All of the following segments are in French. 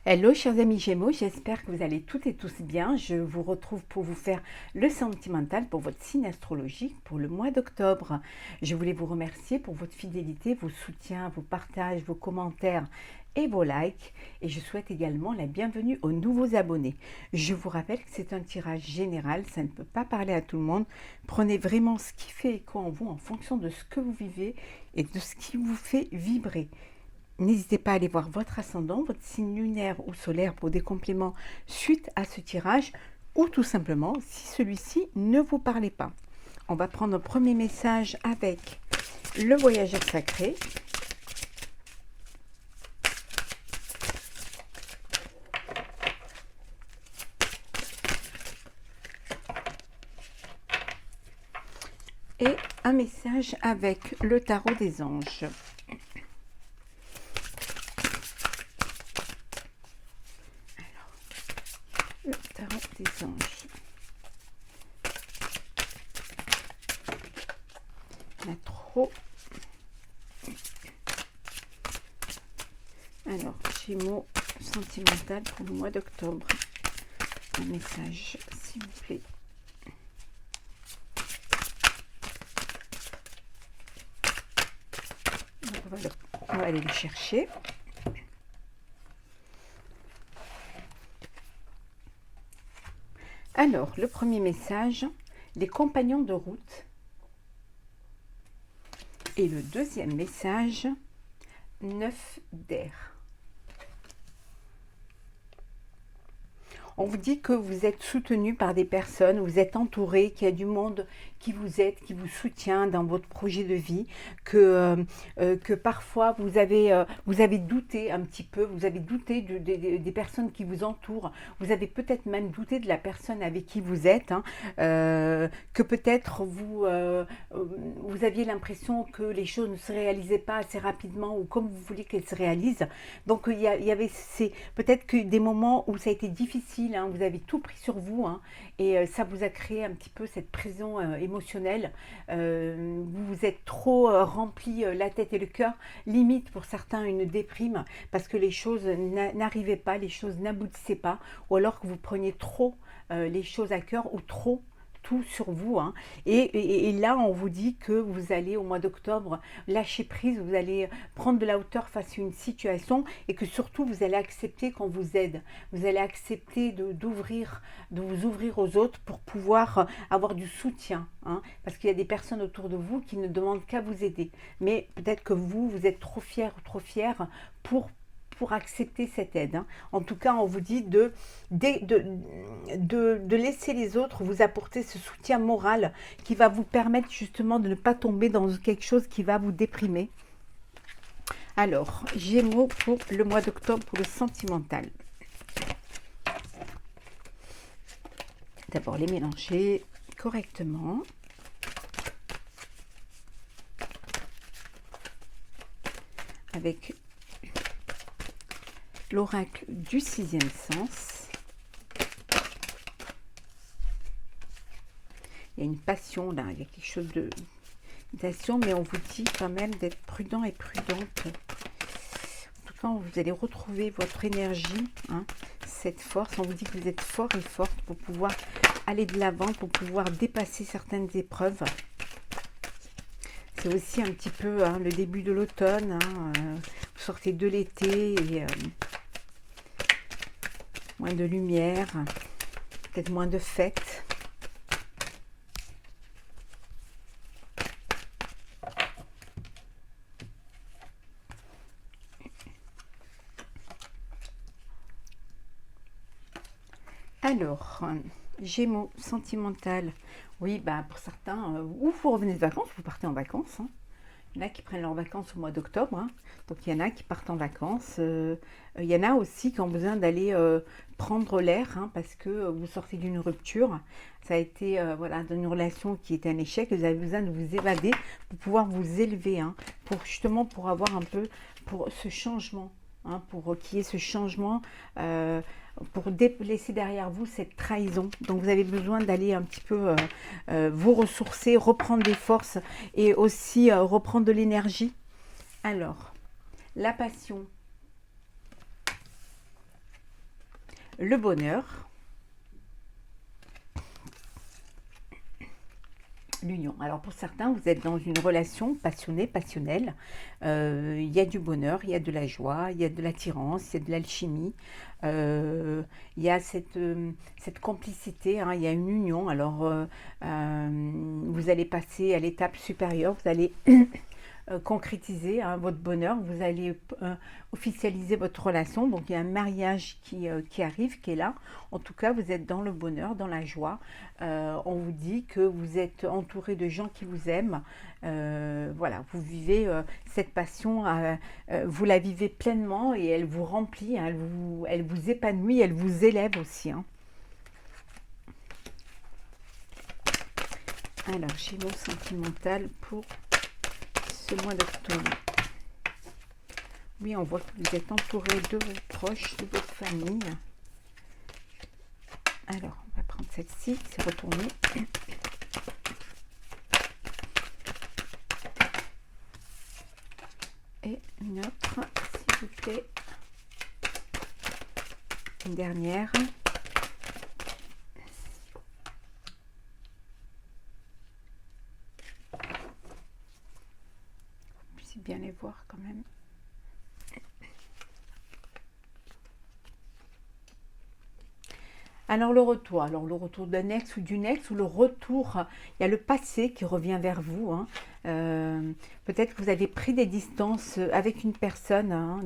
Hello chers amis Gémeaux, j'espère que vous allez toutes et tous bien. Je vous retrouve pour vous faire le sentimental pour votre signe astrologique pour le mois d'octobre. Je voulais vous remercier pour votre fidélité, vos soutiens, vos partages, vos commentaires et vos likes. Et je souhaite également la bienvenue aux nouveaux abonnés. Je vous rappelle que c'est un tirage général, ça ne peut pas parler à tout le monde. Prenez vraiment ce qui fait écho en vous en fonction de ce que vous vivez et de ce qui vous fait vibrer. N'hésitez pas à aller voir votre ascendant, votre signe lunaire ou solaire pour des compléments suite à ce tirage ou tout simplement si celui-ci ne vous parlait pas. On va prendre un premier message avec le voyageur sacré. Et un message avec le tarot des anges. Le tarot des anges. Il y en a trop. Alors, Gémeaux sentimental pour le mois d'octobre. Un message, s'il vous plaît. On va aller le chercher. Alors, le premier message, les compagnons de route. Et le deuxième message, 9 d'air. On vous dit que vous êtes soutenu par des personnes, vous êtes entouré, qu'il y a du monde qui vous aide, qui vous soutient dans votre projet de vie, que parfois vous avez douté un petit peu, vous avez douté des personnes qui vous entourent, vous avez peut-être même douté de la personne avec qui vous êtes, hein, que peut-être vous aviez l'impression que les choses ne se réalisaient pas assez rapidement ou comme vous vouliez qu'elles se réalisent. Donc il y avait peut-être que des moments où ça a été difficile, hein, vous avez tout pris sur vous, hein, et ça vous a créé un petit peu cette pression émotionnelle. Vous vous êtes trop rempli la tête et le cœur, limite pour certains une déprime, parce que les choses n'arrivaient pas, les choses n'aboutissaient pas, ou alors que vous preniez trop les choses à cœur ou trop tout sur vous, hein. Et là on vous dit que vous allez au mois d'octobre lâcher prise, vous allez prendre de la hauteur face à une situation et que surtout vous allez accepter qu'on vous aide, vous allez accepter de vous ouvrir aux autres pour pouvoir avoir du soutien, hein, parce qu'il y a des personnes autour de vous qui ne demandent qu'à vous aider, mais peut-être que vous êtes trop fier pour accepter cette aide, hein. En tout cas, on vous dit de laisser les autres vous apporter ce soutien moral qui va vous permettre justement de ne pas tomber dans quelque chose qui va vous déprimer. Alors, Gémeaux pour le mois d'octobre, pour le sentimental. D'abord, les mélanger correctement. Avec l'oracle du sixième sens. Il y a une passion là, il y a quelque chose de passion, mais on vous dit quand même d'être prudent et prudente. En tout cas, vous allez retrouver votre énergie, hein, cette force. On vous dit que vous êtes fort et forte pour pouvoir aller de l'avant, pour pouvoir dépasser certaines épreuves. C'est aussi un petit peu, hein, le début de l'automne, hein, vous sortez de l'été et moins de lumière, peut-être moins de fêtes. Alors, Gémeaux, sentimental. Oui, bah pour certains, ou vous revenez de vacances, vous partez en vacances, hein. Il y en a qui prennent leurs vacances au mois d'octobre, hein. Donc il y en a qui partent en vacances. Il y en a aussi qui ont besoin d'aller prendre l'air, hein, parce que vous sortez d'une rupture. Ça a été voilà, d'une relation qui était un échec. Vous avez besoin de vous évader pour pouvoir vous élever, hein, justement pour avoir un peu pour ce changement, hein, pour qu'il y ait ce changement, pour laisser derrière vous cette trahison. Donc vous avez besoin d'aller un petit peu vous ressourcer, reprendre des forces et aussi reprendre de l'énergie. Alors, la passion, le bonheur, l'union. Alors pour certains, vous êtes dans une relation passionnée, passionnelle. Il y a du bonheur, il y a de la joie, il y a de l'attirance, il y a de l'alchimie. Il y a cette complicité, hein, il y a une union. Alors vous allez passer à l'étape supérieure, vous allez concrétiser, hein, votre bonheur, vous allez officialiser votre relation. Donc il y a un mariage qui arrive, qui est là. En tout cas, vous êtes dans le bonheur, dans la joie. On vous dit que vous êtes entouré de gens qui vous aiment. Voilà, vous vivez cette passion, vous la vivez pleinement et elle vous remplit, hein, elle vous épanouit, elle vous élève aussi, hein. Alors, Gémeaux sentimental pour ce mois d'octobre. Oui, on voit que vous êtes entouré de vos proches, de votre famille. Alors, on va prendre celle-ci, c'est retourné. Et une autre, s'il vous plaît. Une dernière. Vous bien les voir quand même. Alors le retour d'un ex ou d'une ex, ou le retour, il y a le passé qui revient vers vous, hein. Peut-être que vous avez pris des distances avec une personne, hein,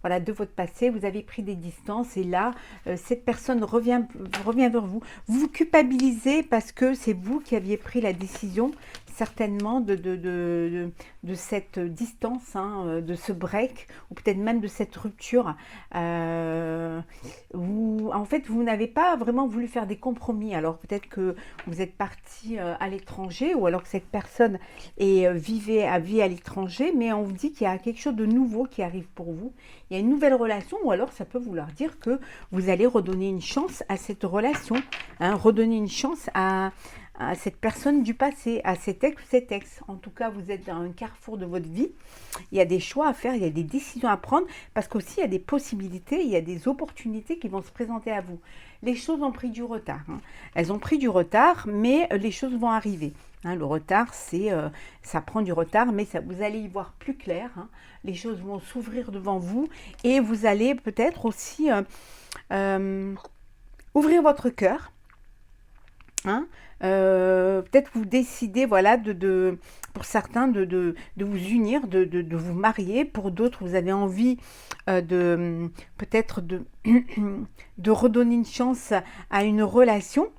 voilà, de votre passé, vous avez pris des distances et là, cette personne revient vers vous. Vous vous culpabilisez parce que c'est vous qui aviez pris la décision certainement de cette distance, hein, de ce break, ou peut-être même de cette rupture. En fait, vous n'avez pas vraiment voulu faire des compromis. Alors peut-être que vous êtes parti à l'étranger, ou alors que cette personne vit à l'étranger, mais on vous dit qu'il y a quelque chose de nouveau qui arrive pour vous. Il y a une nouvelle relation, ou alors ça peut vouloir dire que vous allez redonner une chance à cette relation, hein, redonner une chance à cette personne du passé, à cet ex ou cet ex. En tout cas, vous êtes dans un carrefour de votre vie. Il y a des choix à faire, il y a des décisions à prendre, parce qu'aussi il y a des possibilités, il y a des opportunités qui vont se présenter à vous. Les choses ont pris du retard, hein. Elles ont pris du retard, mais les choses vont arriver, hein. Le retard, ça prend du retard, mais vous allez y voir plus clair, hein. Les choses vont s'ouvrir devant vous et vous allez peut-être aussi ouvrir votre cœur, hein. Peut-être vous décidez, voilà, pour certains de vous unir, de vous marier. Pour d'autres, vous avez envie peut-être de redonner une chance à une relation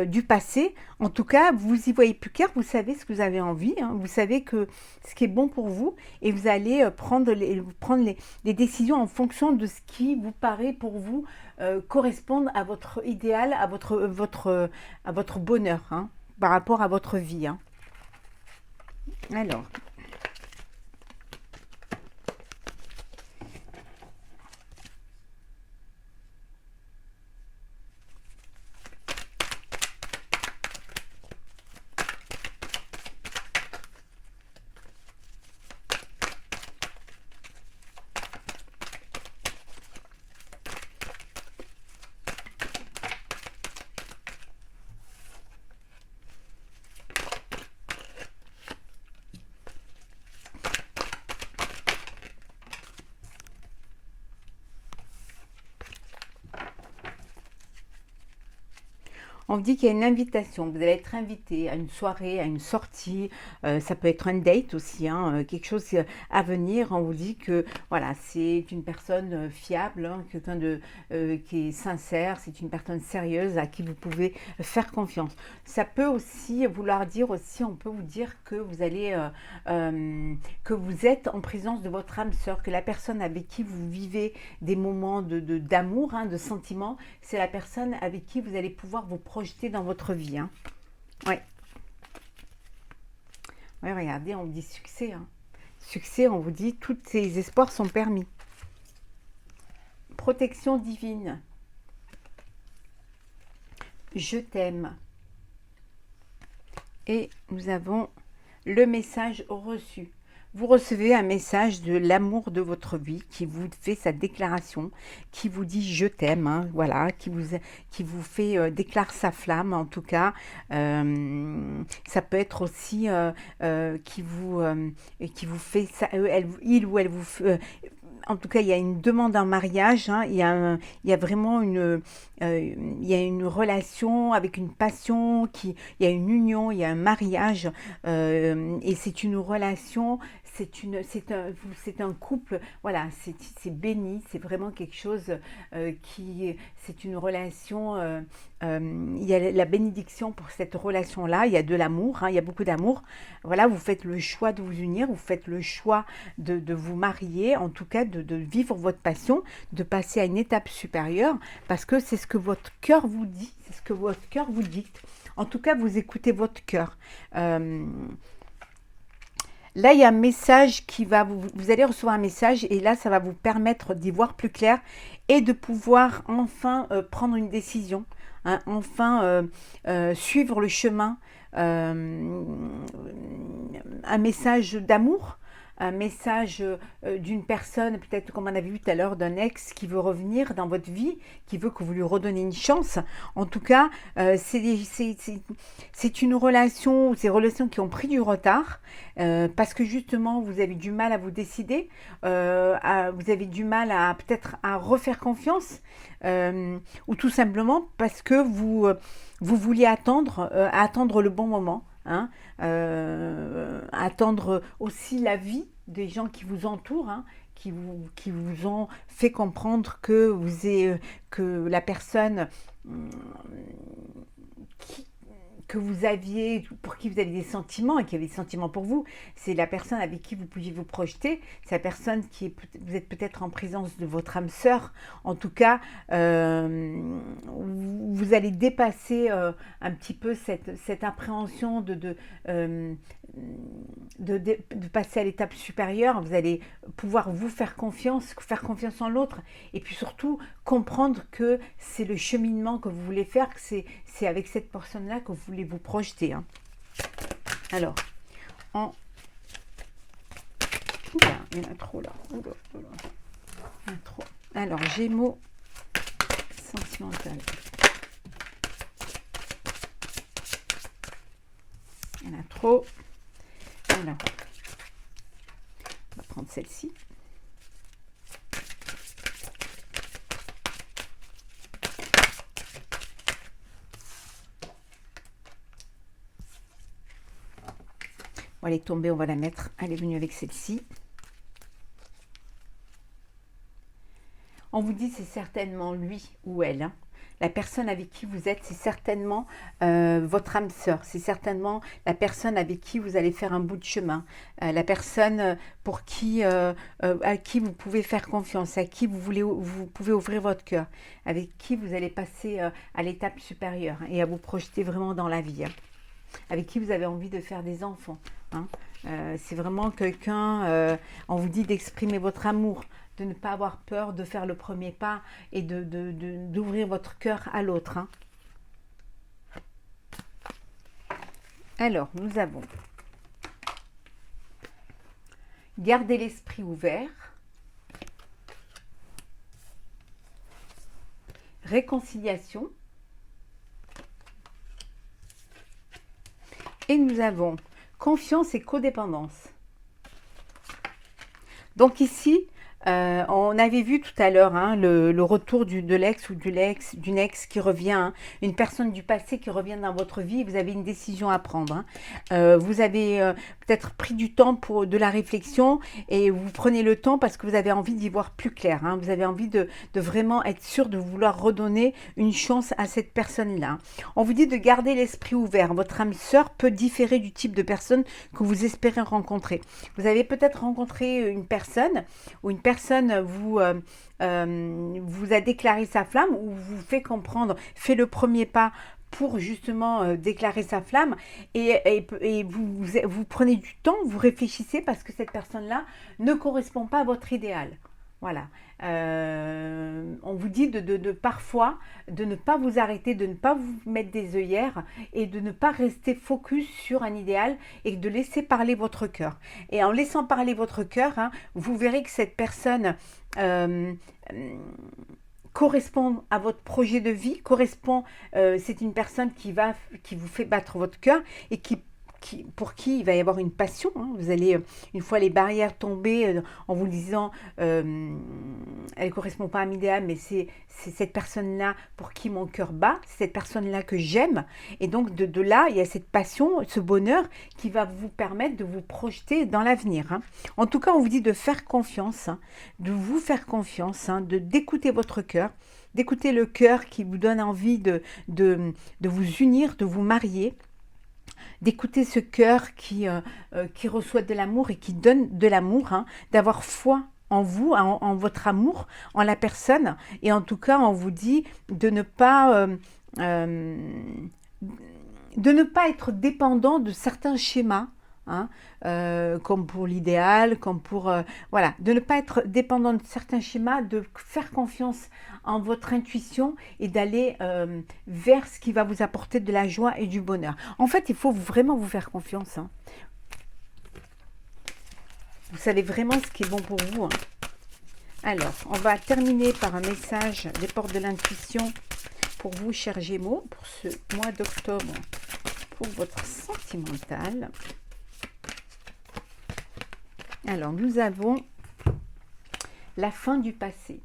du passé. En tout cas, vous y voyez plus clair, vous savez ce que vous avez envie, hein, vous savez que ce qui est bon pour vous, et vous allez prendre les décisions en fonction de ce qui vous paraît pour vous correspondre à votre idéal, à votre bonheur, hein, par rapport à votre vie, hein. Alors, on vous dit qu'il y a une invitation, vous allez être invité à une soirée, à une sortie, ça peut être un date aussi, hein, quelque chose à venir. On vous dit que voilà, c'est une personne fiable, hein, quelqu'un qui est sincère, c'est une personne sérieuse à qui vous pouvez faire confiance. Ça peut aussi vouloir dire aussi, on peut vous dire que que vous êtes en présence de votre âme sœur, que la personne avec qui vous vivez des moments d'amour, hein, de sentiments, c'est la personne avec qui vous allez pouvoir vous projeter dans votre vie, hein. Ouais. Ouais, regardez, on vous dit succès, hein. Succès, on vous dit tous ces espoirs sont permis. Protection divine. Je t'aime. Et nous avons le message reçu. Vous recevez un message de l'amour de votre vie qui vous fait sa déclaration, qui vous dit je t'aime, hein, voilà, qui vous fait déclare sa flamme en tout cas. Ça peut être aussi qui vous fait ça, il ou elle vous en tout cas, il y a une demande en mariage, hein, il y a vraiment il y a une relation avec une passion, il y a une union, il y a un mariage, et c'est une relation, c'est un couple, voilà, c'est béni, c'est vraiment quelque chose c'est une relation, il y a la bénédiction pour cette relation-là, il y a de l'amour, hein, il y a beaucoup d'amour. Voilà, vous faites le choix de vous unir, vous faites le choix de vous marier, en tout cas de vivre votre passion, de passer à une étape supérieure, parce que c'est ce que votre cœur vous dit, c'est ce que votre cœur vous dicte. En tout cas, vous écoutez votre cœur. Là, il y a un message vous allez recevoir un message et là, ça va vous permettre d'y voir plus clair et de pouvoir enfin prendre une décision, hein, enfin suivre le chemin, un message d'amour, un message d'une personne, peut-être comme on avait vu tout à l'heure, d'un ex qui veut revenir dans votre vie, qui veut que vous lui redonnez une chance. En tout cas, c'est une relation, ces relations qui ont pris du retard, parce que justement, vous avez du mal à vous décider, vous avez du mal à peut-être à refaire confiance, ou tout simplement parce que vous vouliez attendre le bon moment. Hein, attendre aussi l'avis des gens qui vous entourent, hein, qui vous ont fait comprendre que la personne qui, que vous aviez, pour qui vous aviez des sentiments et qui avait des sentiments pour vous, c'est la personne avec qui vous pouviez vous projeter, c'est la personne vous êtes peut-être en présence de votre âme sœur, en tout cas, vous allez dépasser un petit peu cette appréhension de passer à l'étape supérieure, vous allez pouvoir vous faire confiance en l'autre, et puis surtout comprendre que c'est le cheminement que vous voulez faire, que c'est avec cette personne-là que vous voulez vous projeter. Hein. Alors, Oula, il y en a trop là. Oula. Il y en a trop. Alors, Gémeaux sentimental. Il y en a trop. Alors, on va prendre celle-ci. On va aller tomber, on va la mettre. Elle est venue avec celle-ci. On vous dit c'est certainement lui ou elle. Hein. La personne avec qui vous êtes, c'est certainement votre âme sœur. C'est certainement la personne avec qui vous allez faire un bout de chemin. La personne à qui vous pouvez faire confiance, à qui vous pouvez ouvrir votre cœur, avec qui vous allez passer à l'étape supérieure, hein, et à vous projeter vraiment dans la vie. Hein. Avec qui vous avez envie de faire des enfants. Hein. C'est vraiment quelqu'un, on vous dit d'exprimer votre amour, de ne pas avoir peur de faire le premier pas et d'ouvrir votre cœur à l'autre. Hein. Alors, nous avons gardez l'esprit ouvert, réconciliation, et nous avons confiance et codépendance. Donc ici, on avait vu tout à l'heure hein, le retour de l'ex ou d'une ex qui revient, hein, une personne du passé qui revient dans votre vie, vous avez une décision à prendre. Hein. Vous avez peut-être pris du temps pour de la réflexion et vous prenez le temps parce que vous avez envie d'y voir plus clair. Hein. Vous avez envie de vraiment être sûr de vouloir redonner une chance à cette personne-là. On vous dit de garder l'esprit ouvert. Votre âme sœur peut différer du type de personne que vous espérez rencontrer. Vous avez peut-être rencontré une personne ou une personne vous a déclaré sa flamme ou vous fait comprendre, fait le premier pas pour justement déclarer sa flamme et vous prenez du temps, vous réfléchissez parce que cette personne-là ne correspond pas à votre idéal. Voilà. On vous dit parfois de ne pas vous arrêter, de ne pas vous mettre des œillères et de ne pas rester focus sur un idéal et de laisser parler votre cœur. Et en laissant parler votre cœur, hein, vous verrez que cette personne correspond à votre projet de vie, c'est une personne qui vous fait battre votre cœur et pour qui il va y avoir une passion. Hein. Vous allez, une fois les barrières tombées, en vous disant, elle ne correspond pas à mon idéal, mais c'est cette personne-là pour qui mon cœur bat, c'est cette personne-là que j'aime. Et donc, de là, il y a cette passion, ce bonheur qui va vous permettre de vous projeter dans l'avenir. Hein. En tout cas, on vous dit de faire confiance, hein, de vous faire confiance, hein, d'écouter votre cœur, d'écouter le cœur qui vous donne envie de vous unir, de vous marier, d'écouter ce cœur qui reçoit de l'amour et qui donne de l'amour, hein, d'avoir foi en vous, en votre amour, en la personne. Et en tout cas, on vous dit de ne pas être dépendant de certains schémas, hein, comme pour l'idéal, comme pour... voilà, de ne pas être dépendant de certains schémas, de faire confiance en votre intuition et d'aller vers ce qui va vous apporter de la joie et du bonheur. En fait, il faut vraiment vous faire confiance. Hein. Vous savez vraiment ce qui est bon pour vous. Hein. Alors, on va terminer par un message des portes de l'intuition pour vous, chers Gémeaux, pour ce mois d'octobre, pour votre sentimental. Alors, nous avons la fin du passé.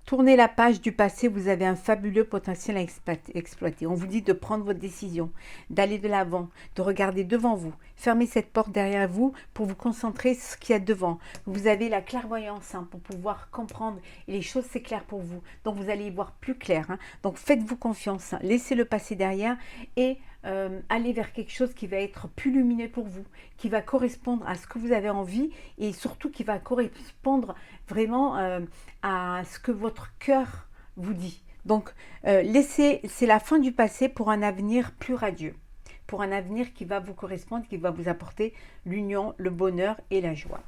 Tournez la page du passé, vous avez un fabuleux potentiel à exploiter. On vous dit de prendre votre décision, d'aller de l'avant, de regarder devant vous. Fermez cette porte derrière vous pour vous concentrer sur ce qu'il y a devant. Vous avez la clairvoyance, hein, pour pouvoir comprendre et les choses s'éclairent pour vous. Donc vous allez y voir plus clair. Hein. Donc faites-vous confiance, hein. Laissez le passé derrière et allez vers quelque chose qui va être plus lumineux pour vous, qui va correspondre à ce que vous avez envie et surtout qui va correspondre vraiment à ce que votre cœur vous dit. Donc, c'est la fin du passé pour un avenir plus radieux, pour un avenir qui va vous correspondre, qui va vous apporter l'union, le bonheur et la joie.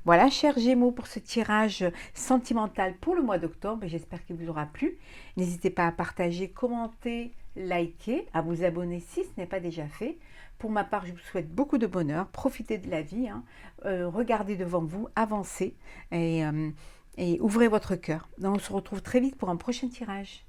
Voilà, chers Gémeaux, pour ce tirage sentimental pour le mois d'octobre. J'espère qu'il vous aura plu. N'hésitez pas à partager, commenter, liker, à vous abonner si ce n'est pas déjà fait. Pour ma part, je vous souhaite beaucoup de bonheur. Profitez de la vie. Hein. Regardez devant vous, avancez et ouvrez votre cœur. Donc, on se retrouve très vite pour un prochain tirage.